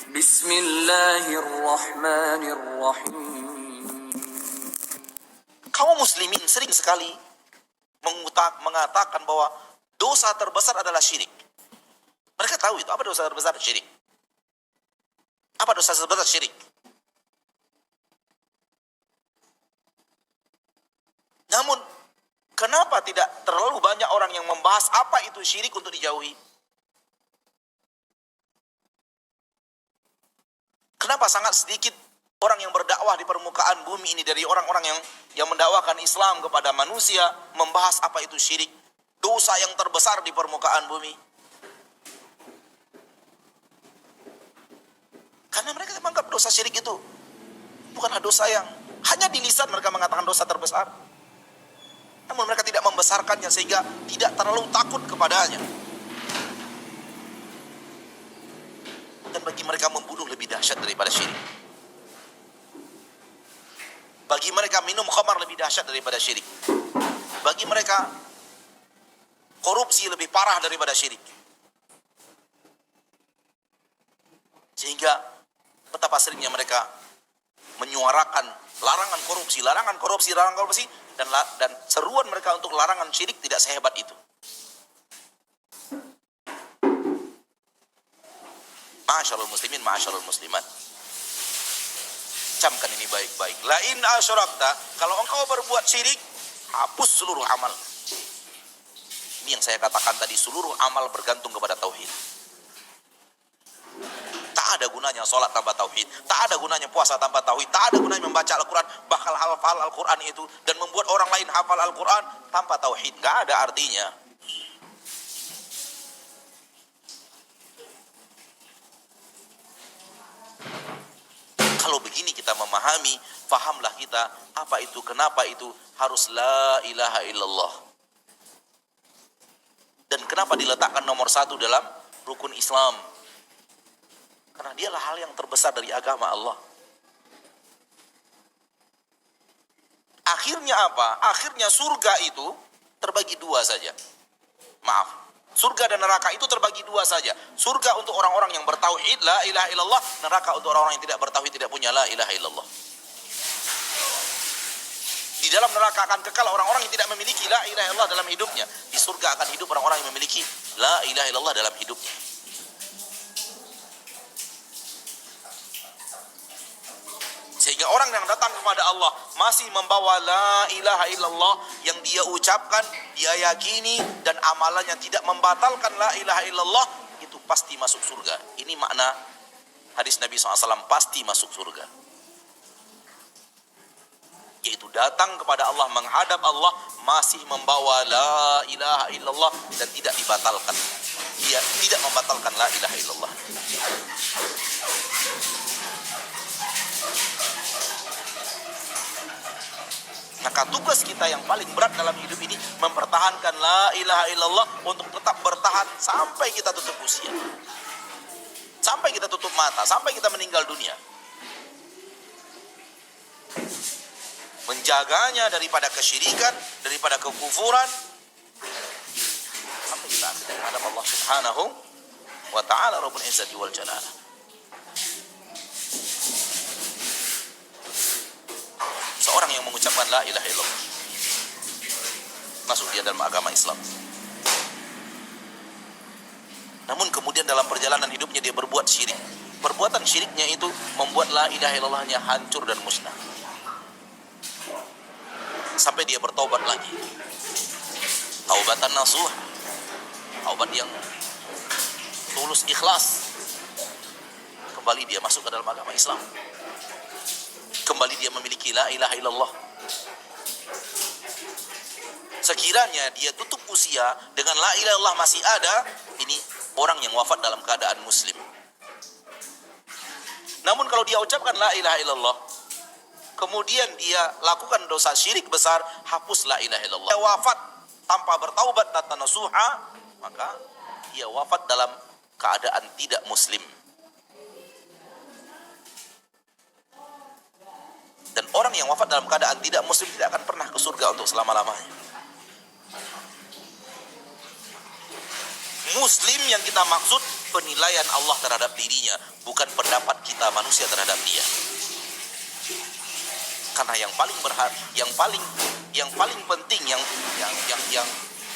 Bismillahirrahmanirrahim. Kaum muslimin sering sekali mengatakan bahwa dosa terbesar adalah syirik. Mereka tahu itu. Apa dosa terbesar? Syirik. Apa dosa terbesar? Syirik. Namun, kenapa tidak terlalu banyak orang yang membahas apa itu syirik untuk dijauhi? Kenapa sangat sedikit orang yang berdakwah di permukaan bumi ini dari orang-orang yang mendakwakan Islam kepada manusia membahas apa itu syirik, dosa yang terbesar di permukaan bumi? Karena mereka menganggap dosa syirik itu bukanlah dosa yang hanya di lisan mereka mengatakan dosa terbesar. Namun mereka tidak membesarkannya sehingga tidak terlalu takut kepadanya. Dan bagi mereka membunuh lebih dahsyat daripada syirik. Bagi mereka minum khamar lebih dahsyat daripada syirik. Bagi mereka korupsi lebih parah daripada syirik. Sehingga betapa seringnya mereka menyuarakan larangan korupsi, dan seruan mereka untuk larangan syirik tidak sehebat itu. Ma'asyarul muslimin, ma'asyarul muslimat. Camkan ini baik-baik. La in asyrakta, kalau engkau berbuat syirik, hapus seluruh amal. Ini yang saya katakan tadi, seluruh amal bergantung kepada tauhid. Tak ada gunanya sholat tanpa tauhid, tak ada gunanya puasa tanpa tauhid, tak ada gunanya membaca Al-Quran, bakal hafal Al-Quran itu, dan membuat orang lain hafal Al-Quran tanpa tauhid. Gak ada artinya. Kalau begini kita memahami, fahamlah kita apa itu, kenapa itu harus la ilaha illallah. Dan kenapa diletakkan nomor 1 dalam rukun Islam. Karena dialah hal yang terbesar dari agama Allah. Akhirnya apa? Akhirnya surga itu terbagi 2 saja. Maaf. Surga dan neraka itu terbagi 2 saja. Surga untuk orang-orang yang bertauhid, la ilaha illallah. Neraka untuk orang-orang yang tidak bertauhid, tidak punya la ilaha illallah. Di dalam neraka akan kekal orang-orang yang tidak memiliki la ilaha illallah dalam hidupnya. Di surga akan hidup orang-orang yang memiliki la ilaha illallah dalam hidupnya. Sehingga orang yang datang kepada Allah masih membawa la ilaha illallah yang dia ucapkan, dia yakini, dan amalannya tidak membatalkan la ilaha illallah, itu pasti masuk surga. Ini makna hadis Nabi SAW, pasti masuk surga. Yaitu datang kepada Allah, menghadap Allah, masih membawa la ilaha illallah dan tidak dibatalkan. Dia tidak membatalkan la ilaha illallah. Maka tugas kita yang paling berat dalam hidup ini mempertahankan la ilaha illallah untuk tetap bertahan sampai kita tutup usia. Sampai kita tutup mata, sampai kita meninggal dunia. Menjaganya daripada kesyirikan, daripada kekufuran, sampai kita akan menghadap Allah Subhanahu wa ta'ala Rabbul Izzati wal Jalalah. Seorang yang mengucapkan la ilaha illallah masuk dia dalam agama Islam. Namun kemudian dalam perjalanan hidupnya dia berbuat syirik. Perbuatan syiriknya itu membuat la ilaha illallahnya hancur dan musnah. Sampai dia bertaubat lagi. Taubatan nasuh. Taubat yang tulus, ikhlas. Kembali dia masuk ke dalam agama Islam. Kembali dia memiliki la ilaha illallah. Sekiranya dia tutup usia dengan la ilaha illallah masih ada, ini orang yang wafat dalam keadaan muslim. Namun kalau dia ucapkan la ilaha illallah, kemudian dia lakukan dosa syirik besar, hapus la ilaha illallah. Dia wafat tanpa bertaubat dan nasuha, maka dia wafat dalam keadaan tidak muslim. Dan orang yang wafat dalam keadaan tidak muslim tidak akan pernah ke surga untuk selama-lamanya. Muslim yang kita maksud penilaian Allah terhadap dirinya, bukan pendapat kita manusia terhadap dia. Karena yang paling yang paling penting, yang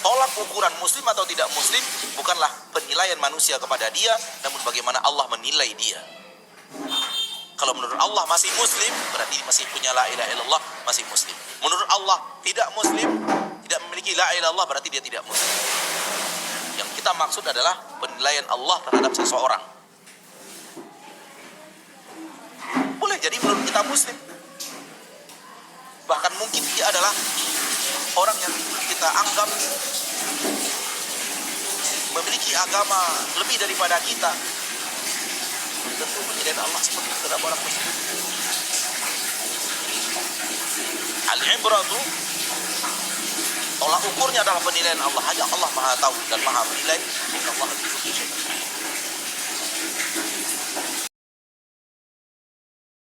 tolak ukuran muslim atau tidak muslim bukanlah penilaian manusia kepada dia, namun bagaimana Allah menilai dia. Kalau menurut Allah masih muslim, berarti masih punya la ilaha illallah, masih muslim. Menurut Allah tidak muslim, tidak memiliki la ilaha illallah, berarti dia tidak muslim. Yang kita maksud adalah penilaian Allah terhadap seseorang. Boleh jadi menurut kita muslim, bahkan mungkin dia adalah orang yang kita anggap memiliki agama lebih daripada kita. Tentu penilaian Allah seperti itu terhadap orang muslim. Al-ibratu, tolak ukurnya adalah penilaian Allah. Hanya Allah Maha tahu dan Maha menilai